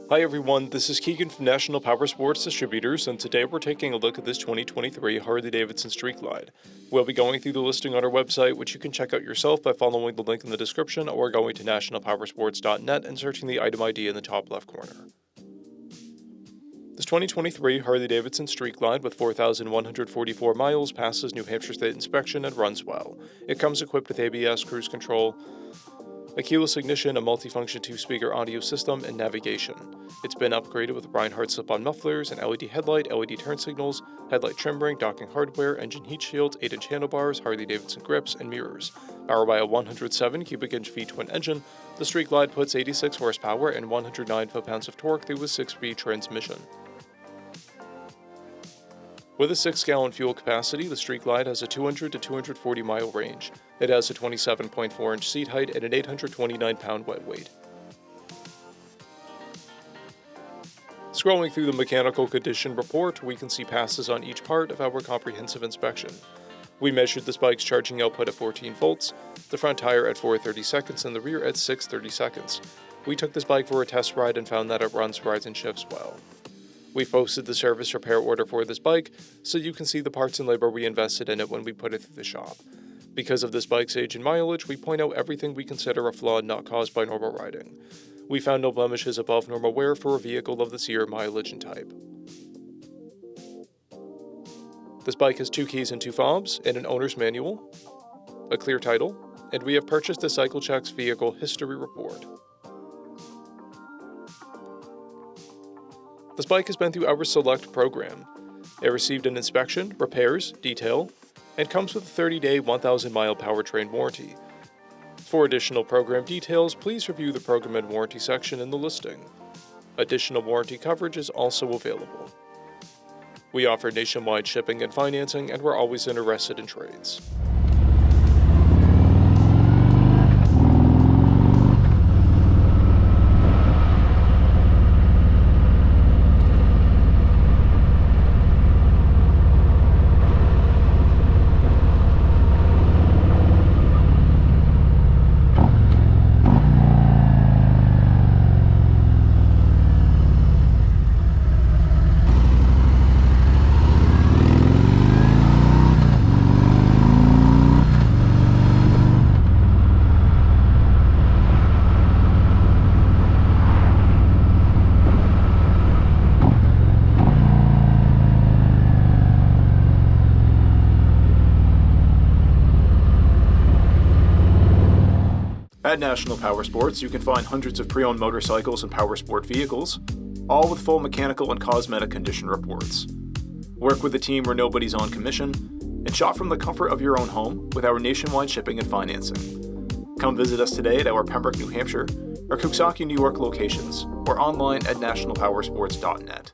Hi everyone, this is Keegan from National Powersports Distributors, and today we're taking a look at this 2023 Harley-Davidson Street Glide. We'll be going through the listing on our website, which you can check out yourself by following the link in the description or going to nationalpowersports.net and searching the item ID in the top left corner. This 2023 Harley-Davidson Street Glide with 4,144 miles passes New Hampshire State inspection and runs well. It comes equipped with ABS, cruise control, a keyless ignition, a multifunction 2-speaker audio system, and navigation. It's been upgraded with Reinhardt slip-on mufflers, an LED headlight, LED turn signals, headlight trim ring, docking hardware, engine heat shields, 8-inch handlebars, Harley-Davidson grips, and mirrors. Powered by a 107 cubic inch V-twin engine, the Street Glide puts 86 horsepower and 109 foot-pounds of torque through a 6-speed transmission. With a 6-gallon fuel capacity, the Street Glide has a 200 to 240 mile range. It has a 27.4-inch seat height and an 829-pound wet weight. Scrolling through the mechanical condition report, we can see passes on each part of our comprehensive inspection. We measured this bike's charging output at 14 volts, the front tire at 430 seconds, and the rear at 630 seconds. We took this bike for a test ride and found that it runs, rides, and shifts well. We've posted the service repair order for this bike, so you can see the parts and labor we invested in it when we put it through the shop. Because of this bike's age and mileage, we point out everything we consider a flaw not caused by normal riding. We found no blemishes above normal wear for a vehicle of this year, mileage, and type. This bike has 2 keys and 2 fobs, and an owner's manual, a clear title, and we have purchased the CycleCheck's vehicle history report. This bike has been through our Select program. It received an inspection, repairs, detail, and comes with a 30-day, 1,000-mile powertrain warranty. For additional program details, please review the program and warranty section in the listing. Additional warranty coverage is also available. We offer nationwide shipping and financing, and we're always interested in trades. At National Powersports, you can find hundreds of pre-owned motorcycles and powersport vehicles, all with full mechanical and cosmetic condition reports. Work with a team where nobody's on commission, and shop from the comfort of your own home with our nationwide shipping and financing. Come visit us today at our Pembroke, New Hampshire, or Coxsackie, New York locations, or online at nationalpowersports.net.